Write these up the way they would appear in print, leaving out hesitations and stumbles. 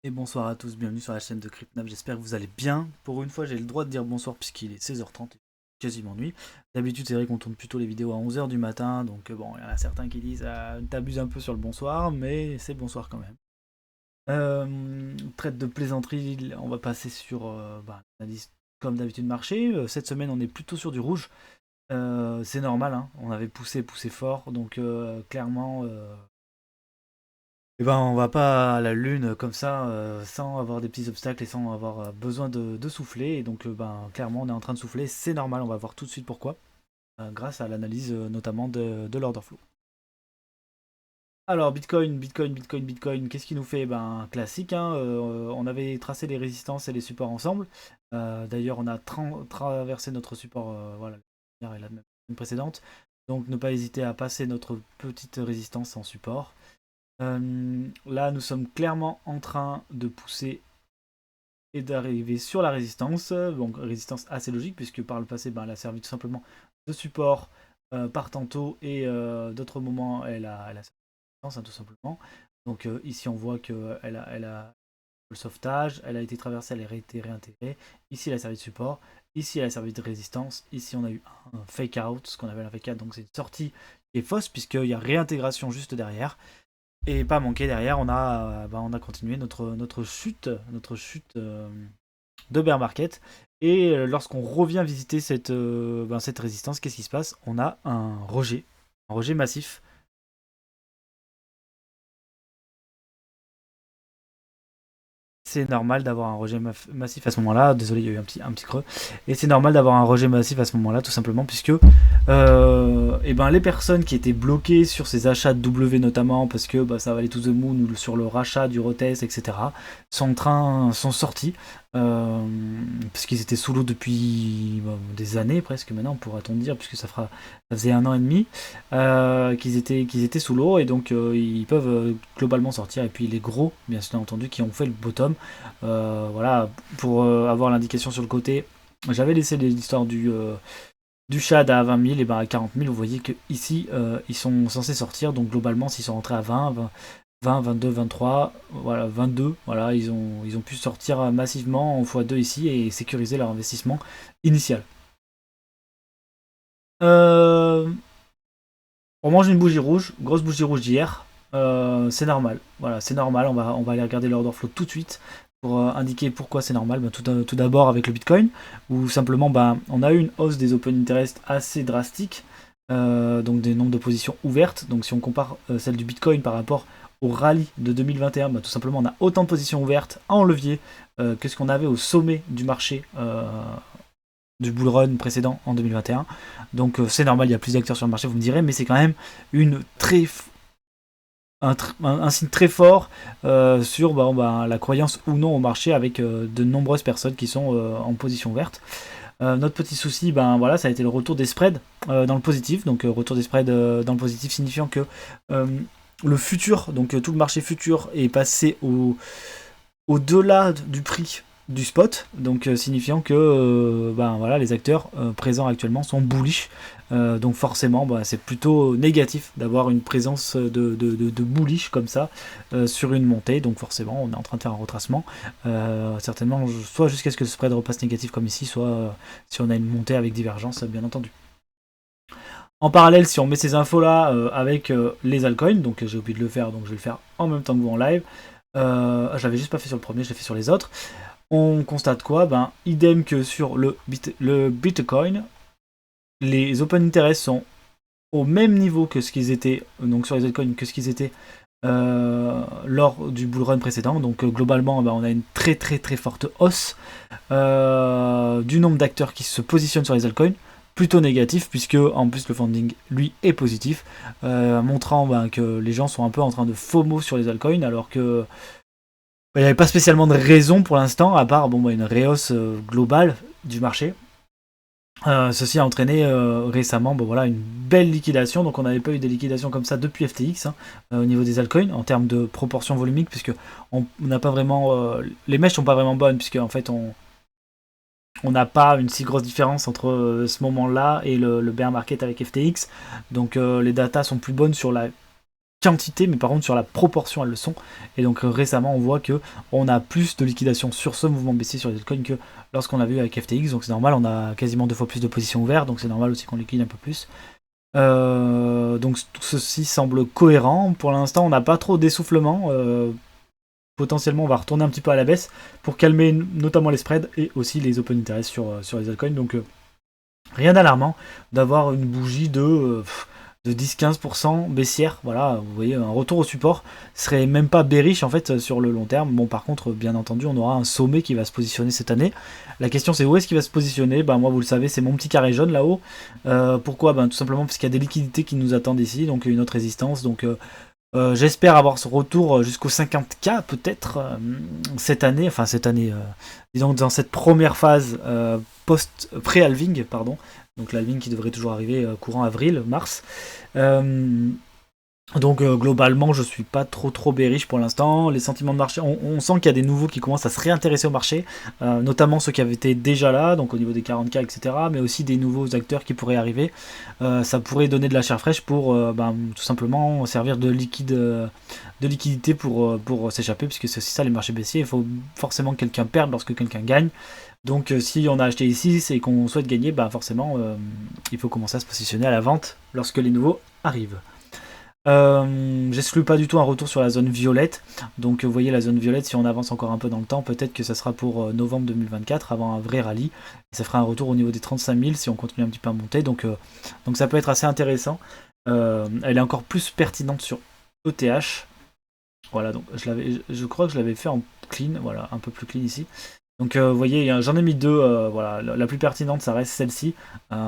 Et bonsoir à tous, bienvenue sur la chaîne de CryptNav, j'espère que vous allez bien. Pour une fois, j'ai le droit de dire bonsoir puisqu'il est 16h30, quasiment nuit. D'habitude, c'est vrai qu'on tourne plutôt les vidéos à 11h du matin, donc bon, il y en a certains qui disent t'abuses un peu sur le bonsoir, mais c'est bonsoir quand même. Traite de plaisanterie, on va passer sur l'analyse comme d'habitude marché. Cette semaine, on est plutôt sur du rouge. C'est normal, hein, on avait poussé fort, donc clairement, et ben, on va pas à la lune comme ça sans avoir des petits obstacles et sans avoir besoin de souffler. Et donc, ben, clairement, on est en train de souffler. C'est normal, on va voir tout de suite pourquoi. Grâce à l'analyse notamment de l'order flow. Alors, Bitcoin, qu'est-ce qu'il nous fait? Ben, classique, hein, on avait tracé les résistances et les supports ensemble. D'ailleurs, on a traversé notre support, voilà, la première et la même précédente. Donc, ne pas hésiter à passer notre petite résistance en support. Là, nous sommes clairement en train de pousser et d'arriver sur la résistance. Donc, résistance assez logique, puisque par le passé, ben, elle a servi tout simplement de support par tantôt, et d'autres moments, elle a servi de résistance, hein, tout simplement. Donc, ici, on voit qu'elle a le sauvetage, elle a été traversée, elle a été réintégrée. Ici, elle a servi de support. Ici, elle a servi de résistance. Ici, on a eu un fake out, ce qu'on appelle un fake out. Donc, c'est une sortie qui est fausse, puisqu'il y a réintégration juste derrière. Et pas manqué derrière, on a continué notre chute de bear market. Et lorsqu'on revient visiter cette résistance, qu'est-ce qui se passe? On a un rejet massif. C'est normal d'avoir un rejet massif à ce moment-là. Désolé, il y a eu un petit creux. Et c'est normal d'avoir un rejet massif à ce moment-là, tout simplement, puisque et ben, les personnes qui étaient bloquées sur ces achats de W notamment, parce que bah, ça valait to the moon, ou sur le rachat du retest, etc., sont sortis. Euh, Parce qu'ils étaient sous l'eau depuis des années presque maintenant, pourra-t-on dire, puisque ça faisait 1 an et demi qu'ils étaient sous l'eau, et donc ils peuvent globalement sortir. Et puis les gros, bien entendu, qui ont fait le bottom, voilà, pour avoir l'indication sur le côté, j'avais laissé l'histoire du Shad à 20 000, et ben à 40 000, vous voyez que ici ils sont censés sortir. Donc globalement, s'ils sont rentrés à 20, 22, 23, voilà, 22, voilà, ils ont pu sortir massivement en x2 ici et sécuriser leur investissement initial. Euh, on mange une bougie rouge, grosse bougie rouge d'hier. C'est normal. Voilà, c'est normal. On va aller regarder l'order flow tout de suite pour indiquer pourquoi c'est normal. Ben, tout d'abord avec le Bitcoin, où simplement ben, on a eu une hausse des open interest assez drastique, donc des nombres de positions ouvertes. Donc si on compare celle du Bitcoin par rapport au rallye de 2021, ben, tout simplement on a autant de positions ouvertes en levier que ce qu'on avait au sommet du marché du bull run précédent en 2021. Donc c'est normal, il y a plus d'acteurs sur le marché, vous me direz, mais c'est quand même une très un signe très fort sur la croyance ou non au marché, avec de nombreuses personnes qui sont en position verte. Notre petit souci, ben voilà, ça a été le retour des spreads dans le positif. Donc retour des spreads dans le positif, signifiant que euh, le futur, donc tout le marché futur est passé au-delà du prix du spot, donc signifiant que ben, voilà, les acteurs présents actuellement sont bullish. Donc forcément, bah, c'est plutôt négatif d'avoir une présence de bullish comme ça sur une montée. Donc forcément, on est en train de faire un retracement. Certainement, soit jusqu'à ce que le spread repasse négatif comme ici, soit si on a une montée avec divergence, bien entendu. En parallèle, si on met ces infos là avec les altcoins, donc j'ai oublié de le faire, donc je vais le faire en même temps que vous en live. Je l'avais juste pas fait sur le premier, je l'ai fait sur les autres. On constate quoi? Ben, idem que sur le Bitcoin, les open interest sont au même niveau que ce qu'ils étaient, donc sur les altcoins, que ce qu'ils étaient lors du bull run précédent. Donc globalement, ben, on a une très très très forte hausse du nombre d'acteurs qui se positionnent sur les altcoins, plutôt négatif, puisque en plus le funding lui est positif, montrant ben, que les gens sont un peu en train de FOMO sur les altcoins, alors que il n'y avait pas spécialement de raison pour l'instant, à part une réhausse globale du marché. Ceci a entraîné récemment voilà, une belle liquidation. Donc on n'avait pas eu des liquidations comme ça depuis FTX, hein, au niveau des altcoins en termes de proportion volumique, puisque on n'a pas vraiment les mèches sont pas vraiment bonnes, puisque en fait on n'a pas une si grosse différence entre ce moment là et le bear market avec FTX. Donc les datas sont plus bonnes sur la quantité, mais par contre sur la proportion elles le sont. Et donc récemment on voit que on a plus de liquidation sur ce mouvement baissier sur les altcoins que lorsqu'on a vu avec FTX, donc c'est normal, on a quasiment 2 fois plus de positions ouvertes, donc c'est normal aussi qu'on liquide un peu plus. Donc tout ceci semble cohérent. Pour l'instant on n'a pas trop d'essoufflement. Potentiellement on va retourner un petit peu à la baisse pour calmer notamment les spreads et aussi les open interest sur les altcoins. Donc rien d'alarmant d'avoir une bougie de 10-15% baissière. Voilà, vous voyez, un retour au support serait même pas bearish en fait sur le long terme. Bon, par contre, bien entendu, on aura un sommet qui va se positionner cette année. La question c'est où est-ce qu'il va se positionner. Ben moi, vous le savez, c'est mon petit carré jaune là-haut. Pourquoi? Ben tout simplement parce qu'il y a des liquidités qui nous attendent ici, donc une autre résistance. Donc j'espère avoir ce retour jusqu'au 50K peut-être cette année, disons dans cette première phase pré-halving, pardon, donc l'halving qui devrait toujours arriver courant avril, mars. Donc globalement je suis pas trop bearish pour l'instant. Les sentiments de marché, on sent qu'il y a des nouveaux qui commencent à se réintéresser au marché, notamment ceux qui avaient été déjà là, donc au niveau des 40K etc, mais aussi des nouveaux acteurs qui pourraient arriver. Ça pourrait donner de la chair fraîche pour tout simplement servir de liquidité pour s'échapper, puisque c'est aussi ça les marchés baissiers, il faut forcément que quelqu'un perde lorsque quelqu'un gagne. Donc si on a acheté ici et qu'on souhaite gagner, forcément il faut commencer à se positionner à la vente lorsque les nouveaux arrivent. J'exclus pas du tout un retour sur la zone violette. Donc vous voyez la zone violette, si on avance encore un peu dans le temps, peut-être que ça sera pour novembre 2024 avant un vrai rallye. Et ça fera un retour au niveau des 35 000 si on continue un petit peu à monter. Donc ça peut être assez intéressant. Elle est encore plus pertinente sur ETH. Voilà, donc je crois que je l'avais fait en clean, voilà, un peu plus clean ici. Donc vous voyez, j'en ai mis deux, voilà, la plus pertinente ça reste celle-ci,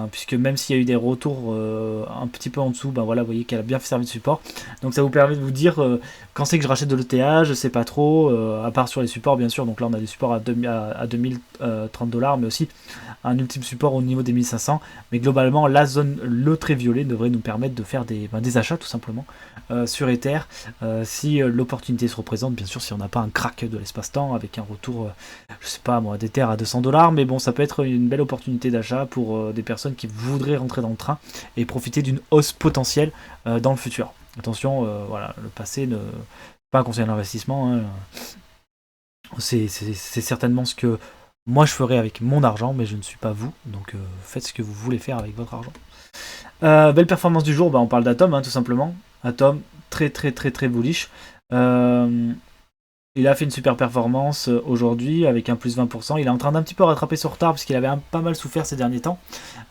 puisque même s'il y a eu des retours un petit peu en dessous, voilà, vous voyez qu'elle a bien servi de support. Donc ça vous permet de vous dire quand c'est que je rachète de l'ETH, je sais pas trop, à part sur les supports bien sûr, donc là on a des supports à 2030$, mais aussi un ultime support au niveau des 1500, mais globalement la zone, le trait violet devrait nous permettre de faire des achats tout simplement sur Ether, si l'opportunité se représente, bien sûr si on n'a pas un crack de l'espace-temps avec un retour, je sais pas moi, d'Ether à 200$, mais bon ça peut être une belle opportunité d'achat pour des personnes qui voudraient rentrer dans le train et profiter d'une hausse potentielle dans le futur. Attention, voilà, le passé ne pas un conseil d'investissement, hein. C'est certainement ce que moi je ferais avec mon argent, mais je ne suis pas vous, donc faites ce que vous voulez faire avec votre argent. Belle performance du jour, on parle d'Atom, tout simplement. Atom, très bullish. Il a fait une super performance aujourd'hui avec un plus 20%. Il est en train d'un petit peu rattraper son retard parce qu'il avait pas mal souffert ces derniers temps.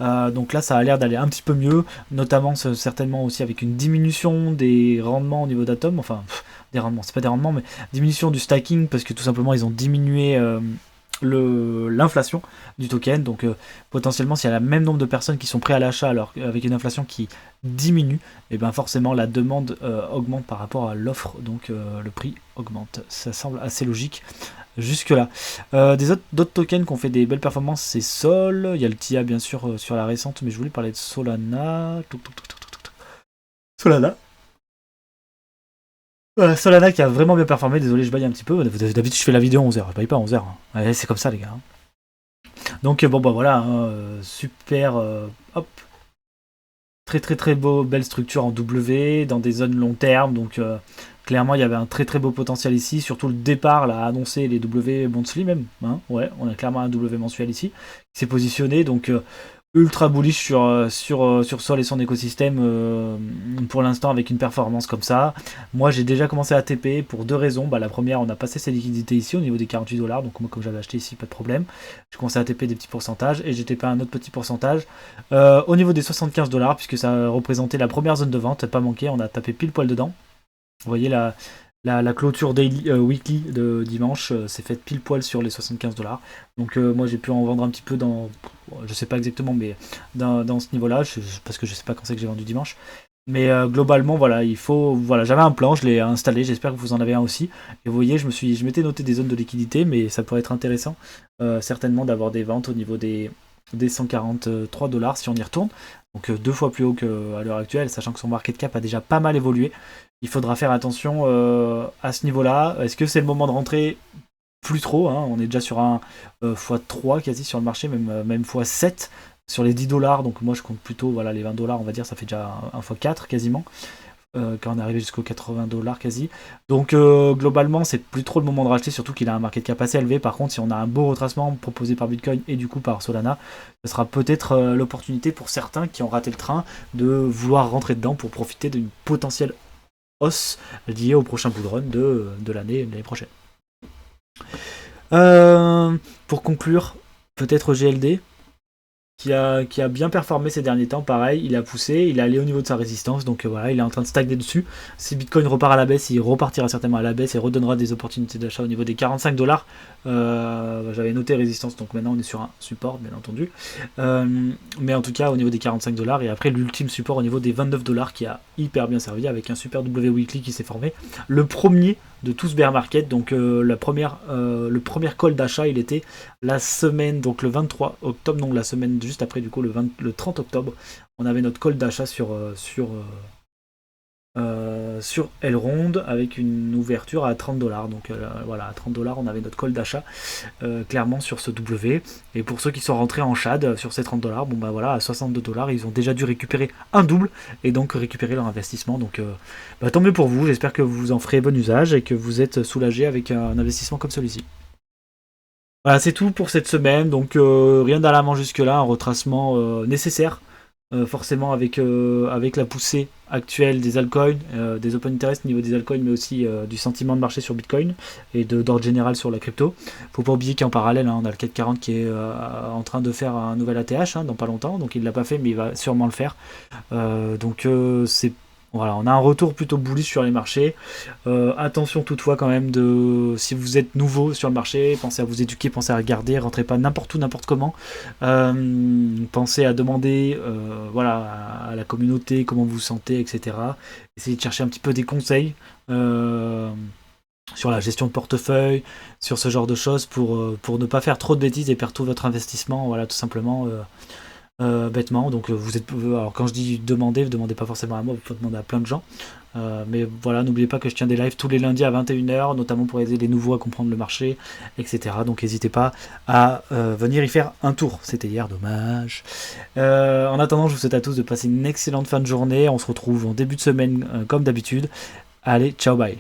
Donc là, ça a l'air d'aller un petit peu mieux, notamment certainement aussi avec une diminution des rendements au niveau d'Atom. Enfin, des rendements, c'est pas des rendements, mais diminution du stacking parce que tout simplement ils ont diminué l'inflation du token. Donc potentiellement, s'il y a le même nombre de personnes qui sont prêtes à l'achat alors avec une inflation qui diminue, et forcément la demande augmente par rapport à l'offre, donc le prix augmente. Ça semble assez logique jusque là. D'autres tokens qui ont fait des belles performances, c'est Sol, il y a le TIA bien sûr sur la récente, mais je voulais parler de Solana. Solana qui a vraiment bien performé, désolé je baille un petit peu, d'habitude je fais la vidéo à 11h, je baille pas à 11h, ouais, c'est comme ça les gars. Donc voilà, super, hop, très beau, belle structure en W, dans des zones long terme, donc clairement il y avait un très beau potentiel ici, surtout le départ là, annoncé les W monthly même, ouais, on a clairement un W mensuel ici, qui s'est positionné, donc ultra bullish sur Sol et son écosystème pour l'instant avec une performance comme ça. Moi j'ai déjà commencé à TP pour deux raisons. La première, on a passé ses liquidités ici au niveau des 48$, donc moi comme j'avais acheté ici, pas de problème. J'ai commencé à TP des petits pourcentages et j'ai TP un autre petit pourcentage au niveau des 75$, puisque ça représentait la première zone de vente, pas manqué, on a tapé pile poil dedans. Vous voyez la clôture daily, weekly de dimanche s'est faite pile poil sur les 75$. Donc moi j'ai pu en vendre un petit peu dans, je sais pas exactement, mais dans ce niveau-là, parce que je sais pas quand c'est que j'ai vendu dimanche. Mais globalement, voilà, j'avais un plan, je l'ai installé, j'espère que vous en avez un aussi. Et vous voyez, je m'étais noté des zones de liquidité, mais ça pourrait être intéressant, certainement d'avoir des ventes au niveau des 143$ si on y retourne. Donc deux fois plus haut qu'à l'heure actuelle, sachant que son market cap a déjà pas mal évolué. Il faudra faire attention à ce niveau-là. Est-ce que c'est le moment de rentrer? Plus trop, on est déjà sur un x3 quasi sur le marché, même x7 sur les 10$. Donc moi je compte plutôt les 20$, on va dire, ça fait déjà un x4 quasiment. quand on est arrivé jusqu'aux 80$ quasi. Donc globalement, c'est plus trop le moment de racheter, surtout qu'il a un market cap assez élevé. Par contre, si on a un beau retracement proposé par Bitcoin et du coup par Solana, ce sera peut-être l'opportunité pour certains qui ont raté le train de vouloir rentrer dedans pour profiter d'une potentielle hausse liée au prochain bull run de l'année prochaine. Pour conclure, peut-être GLD, qui a bien performé ces derniers temps. Pareil, il a poussé, il est allé au niveau de sa résistance, donc voilà, il est en train de stagner dessus. Si Bitcoin repart à la baisse, il repartira certainement à la baisse et redonnera des opportunités d'achat au niveau des 45$. J'avais noté résistance, donc maintenant on est sur un support, bien entendu. Mais en tout cas, au niveau des 45$, et après l'ultime support au niveau des 29$ qui a hyper bien servi avec un super W weekly qui s'est formé. Le premier de tout ce bear market, donc le premier call d'achat, il était la semaine, donc le 23 octobre, non, la semaine juste après, du coup, le 30 octobre, on avait notre call d'achat sur Elrond avec une ouverture à 30$. Donc voilà, à 30$, on avait notre call d'achat clairement sur ce W. Et pour ceux qui sont rentrés en Shad sur ces 30$, bon bah voilà, à 62$, ils ont déjà dû récupérer un double et donc récupérer leur investissement. Donc tant mieux pour vous, j'espère que vous en ferez bon usage et que vous êtes soulagés avec un investissement comme celui-ci. Voilà, c'est tout pour cette semaine, donc rien d'alarmant jusque-là, un retracement nécessaire, forcément avec la poussée actuelle des altcoins, des open interest au niveau des altcoins, mais aussi du sentiment de marché sur Bitcoin et d'ordre général sur la crypto. Faut pas oublier qu'en parallèle, on a le CAC 40 qui est en train de faire un nouvel ATH dans pas longtemps, donc il l'a pas fait, mais il va sûrement le faire. Donc c'est voilà, on a un retour plutôt bullish sur les marchés. Attention toutefois quand même si vous êtes nouveau sur le marché, pensez à vous éduquer, pensez à regarder, rentrez pas n'importe où, n'importe comment. Pensez à demander à la communauté comment vous vous sentez, etc. Essayez de chercher un petit peu des conseils sur la gestion de portefeuille, sur ce genre de choses pour ne pas faire trop de bêtises et perdre tout votre investissement, voilà, tout simplement. Bêtement, donc alors quand je dis demander, vous demandez pas forcément à moi, vous pouvez demander à plein de gens, mais voilà, n'oubliez pas que je tiens des lives tous les lundis à 21h, notamment pour aider les nouveaux à comprendre le marché, etc. Donc n'hésitez pas à venir y faire un tour. C'était hier, dommage. En attendant, je vous souhaite à tous de passer une excellente fin de journée. On se retrouve en début de semaine comme d'habitude. Allez, ciao, bye.